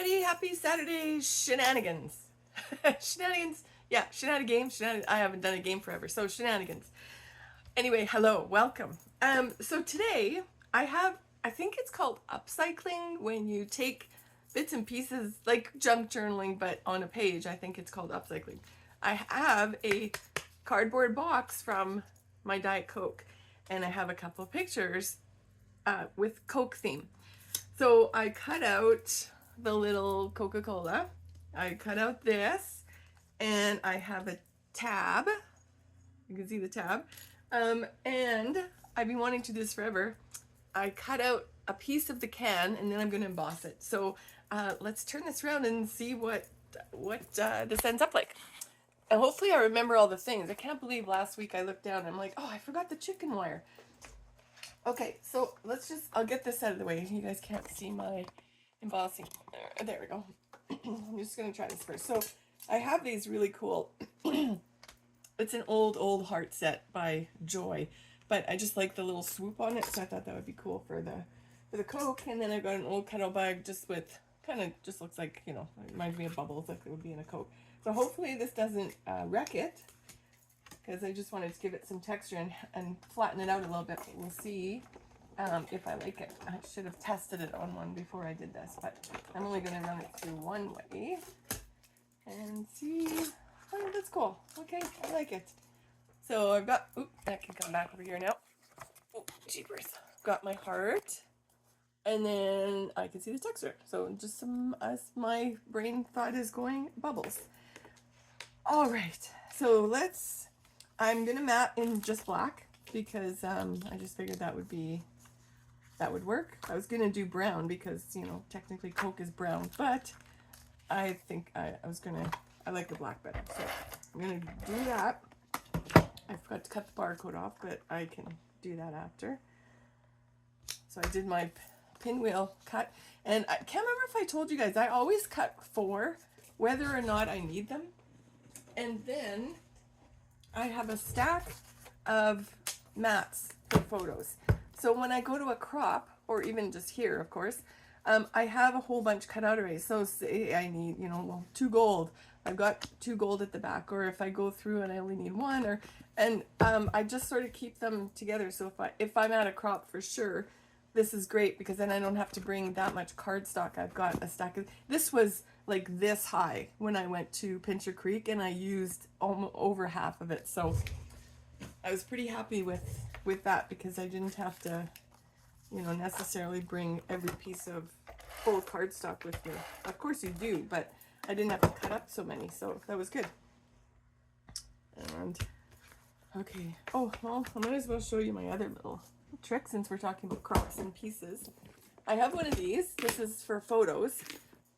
everybody. Happy Saturday shenanigans. Shenanigans. Yeah, shenanigans. I haven't done a game forever, so shenanigans. Anyway, hello, welcome. So today I think it's called upcycling when you take bits and pieces like junk journaling, but on a page. I think it's called upcycling. I have a cardboard box from my Diet Coke, and I have a couple of pictures with Coke theme. So I cut out the little Coca Cola. I cut out this, and I have a tab. You can see the tab. And I've been wanting to do this forever. I cut out a piece of the can, and then I'm going to emboss it. So let's turn this around and see what this ends up like. And hopefully I remember all the things. I can't believe last week I looked down and I'm like, oh, I forgot the chicken wire. Okay, so I'll get this out of the way. You guys can't see my embossing. There we go. I'm just going to try this first. So I have these really cool, it's an old heart set by Joy, but I just like the little swoop on it, so I thought that would be cool for the Coke. And then I've got an old kettle bag just with, kind of just looks like, it reminds me of bubbles like it would be in a Coke. So hopefully this doesn't wreck it, because I just wanted to give it some texture and flatten it out a little bit. We'll see if I like it. I should have tested it on one before I did this, but I'm only going to run it through one way and see. Oh, that's cool. Okay, I like it. So I've got, I can come back over here now. Oh, jeepers. Got my heart, and then I can see the texture. So just some, as my brain thought is going, bubbles. All right, so I'm gonna mat in just black because I just figured that would work. I was gonna do brown because technically Coke is brown, but I think I like the black better. So I'm gonna do that. I forgot to cut the barcode off, but I can do that after. So I did my pinwheel cut, and I can't remember if I told you guys, I always cut 4 whether or not I need them. And then I have a stack of mats for photos. So when I go to a crop, or even just here, of course, I have a whole bunch cut out already. So say I need, 2 gold. I've got 2 gold at the back. Or if I go through and I only need 1, I just sort of keep them together. So if I'm at a crop for sure, this is great because then I don't have to bring that much cardstock. I've got a stack of, this was like this high when I went to Pincher Creek, and I used almost over half of it. So I was pretty happy with that because I didn't have to, necessarily bring every piece of full cardstock with me. Of course you do, but I didn't have to cut up so many, so that was good. And okay, oh well, I might as well show you my other little trick since we're talking about crops and pieces. I have one of these. This is for photos.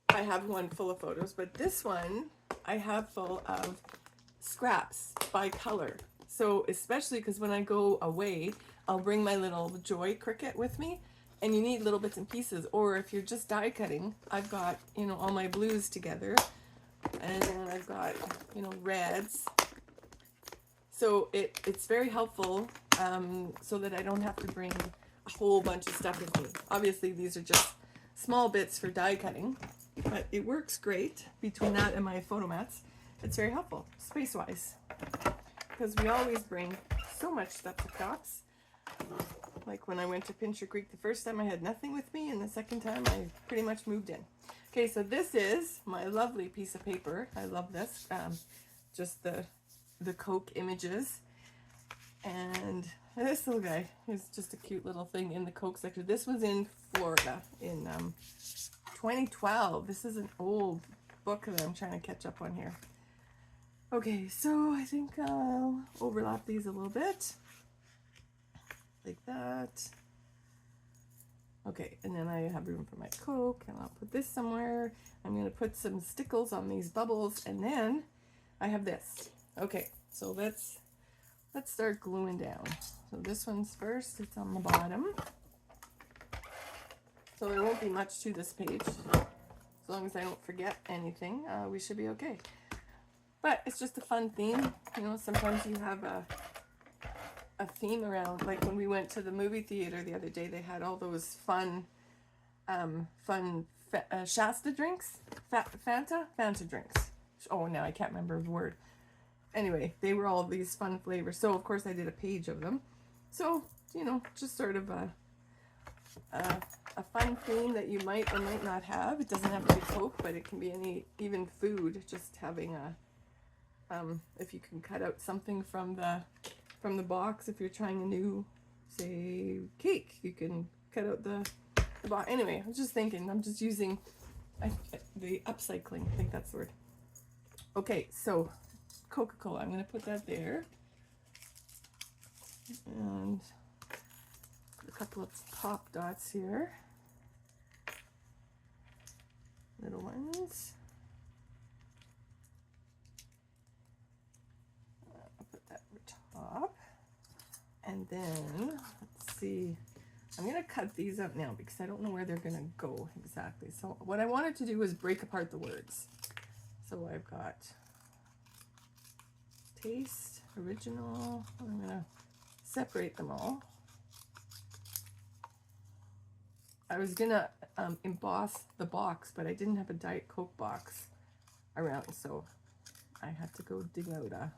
I have one full of photos, but this one I have full of scraps by color. So especially because when I go away, I'll bring my little Joy Cricut with me, and you need little bits and pieces. Or if you're just die cutting, I've got, all my blues together, and then I've got, reds. So it's very helpful so that I don't have to bring a whole bunch of stuff with me. Obviously, these are just small bits for die cutting, but it works great between that and my photo mats. It's very helpful, space-wise, because we always bring so much stuff to crops. Like when I went to Pincher Creek the first time, I had nothing with me, and the second time I pretty much moved in. Okay, so this is my lovely piece of paper. I love this. Just the Coke images. And this little guy is just a cute little thing in the Coke section. This was in Florida in 2012. This is an old book that I'm trying to catch up on here. Okay, so I think I'll overlap these a little bit. Like that. Okay, and then I have room for my Coke, and I'll put this somewhere. I'm going to put some stickles on these bubbles, and then I have this. Okay, so let's start gluing down. So this one's first, it's on the bottom. So there won't be much to this page. As long as I don't forget anything, we should be okay. But it's just a fun theme. Sometimes you have a theme around, like when we went to the movie theater the other day, they had all those fun Shasta drinks, Fanta drinks. Oh, now I can't remember the word. Anyway, they were all these fun flavors. So of course I did a page of them. So, you know, just sort of a fun theme that you might or might not have. It doesn't have to be Coke, but it can be even food. Just having if you can cut out something from the box, if you're trying a new, say, cake, you can cut out the box. Anyway, I was just thinking, I'm just using the upcycling, I think that's the word. Okay, so Coca Cola, I'm going to put that there. And a couple of pop dots here. Little ones. I'll put that over top. And then, let's see, I'm going to cut these up now because I don't know where they're going to go exactly. So what I wanted to do was break apart the words. So I've got taste, original. I'm going to separate them all. I was going to emboss the box, but I didn't have a Diet Coke box around, so I had to go dig out a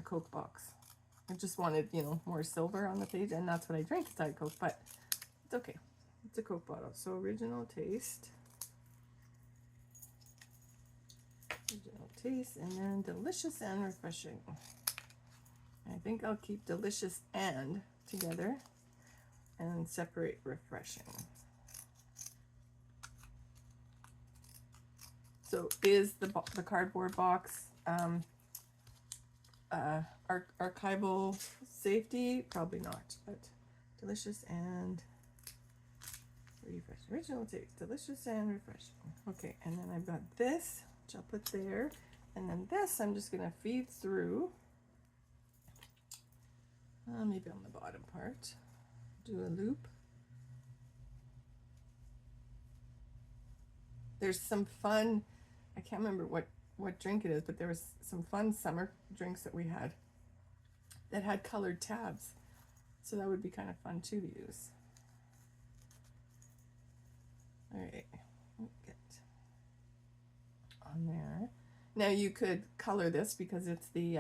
Coke box. I just wanted, you know, more silver on the page, and that's what I drink, Diet Coke, but it's okay. It's a Coke bottle. So original taste, and then delicious and refreshing. I think I'll keep delicious and together and separate refreshing. So is the cardboard box archival safety? Probably not, but delicious and refreshing. Original taste, delicious and refreshing. Okay, and then I've got this, which I'll put there, and then this I'm just going to feed through. Maybe on the bottom part. Do a loop. There's some fun, I can't remember what drink it is, but there was some fun summer drinks that we had that had colored tabs. So that would be kind of fun too to use. All right, get on there. Now you could color this because it's the,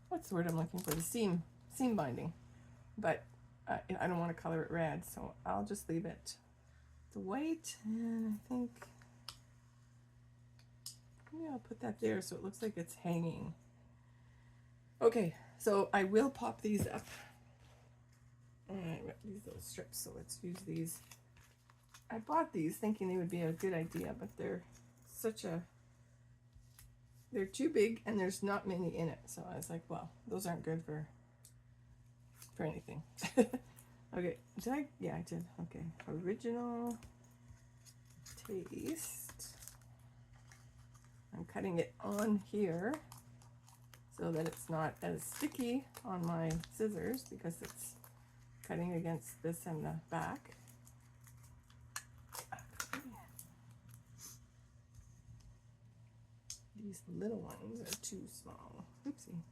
what's the word I'm looking for? The seam binding. But I don't want to color it red, so I'll just leave it the white, and I think maybe I'll put that there so it looks like it's hanging. Okay, so I will pop these up. I've got these little strips, so let's use these. I bought these thinking they would be a good idea, but they're they're too big and there's not many in it. So I was like, well, those aren't good for anything. Okay, did I? Yeah, I did. Okay, original taste. I'm cutting it on here so that it's not as sticky on my scissors because it's cutting against this and the back. These little ones are too small. Oopsie.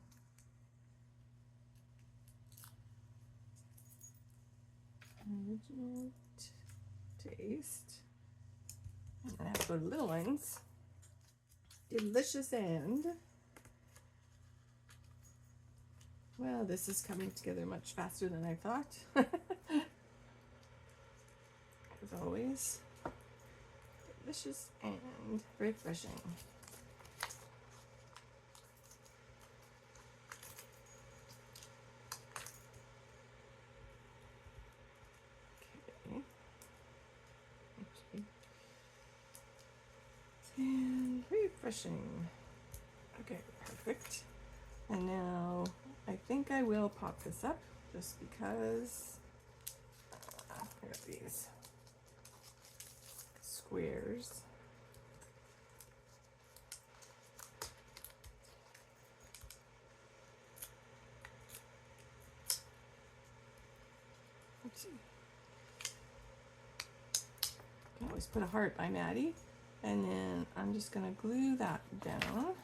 Original taste. And I have to go to little ones. Delicious and, well, this is coming together much faster than I thought. As always, delicious and refreshing. And refreshing. Okay, perfect. And now I think I will pop this up just because I got these squares. Oopsie. Can always put a heart by Maddie. And then I'm just going to glue that down.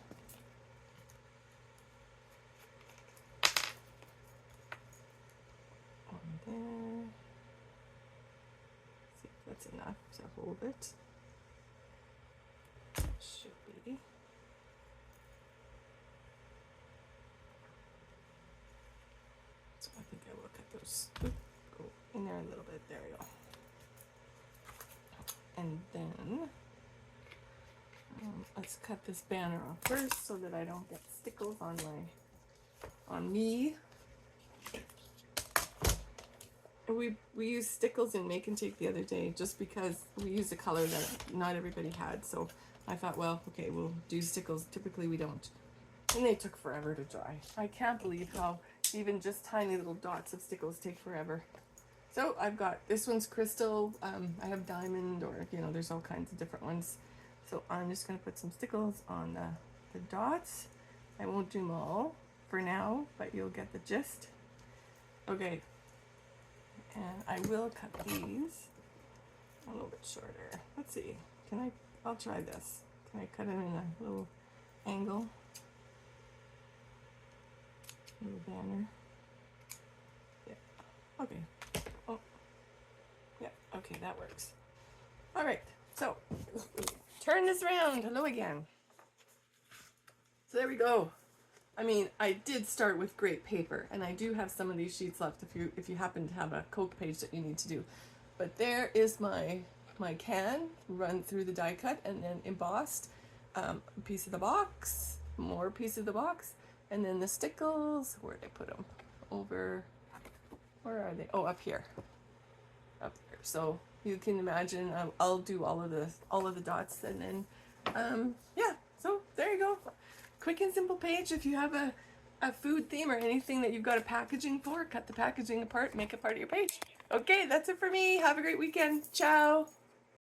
On there. See if that's enough to hold it. Should be. So I think I will cut those. Oop, go in there a little bit. There we go. And then let's cut this banner off first so that I don't get stickles on me. We used stickles in Make and Take the other day just because we used a color that not everybody had. So I thought, well, okay, we'll do stickles. Typically we don't. And they took forever to dry. I can't believe how even just tiny little dots of stickles take forever. So I've got, this one's crystal. I have diamond, or, you know, there's all kinds of different ones. So I'm just going to put some stickles on the dots. I won't do them all for now, but you'll get the gist. Okay. And I will cut these a little bit shorter. Let's see. I'll try this. Can I cut it in a little angle? Little banner. Yeah. Okay. Oh. Yeah. Okay, that works. All right. So, turn this around. Hello again. So there we go. I mean, I did start with great paper, and I do have some of these sheets left if you happen to have a Coke page that you need to do. But there is my can run through the die cut and then embossed. A piece of the box, more piece of the box, and then the stickles. Where did I put them? Over. Where are they? Oh, up here. Up there. So you can imagine I'll do all of the dots, and then yeah. So there you go. Quick and simple page. If you have a food theme or anything that you've got a packaging for, cut the packaging apart, make it part of your page. Okay, that's it for me. Have a great weekend. Ciao.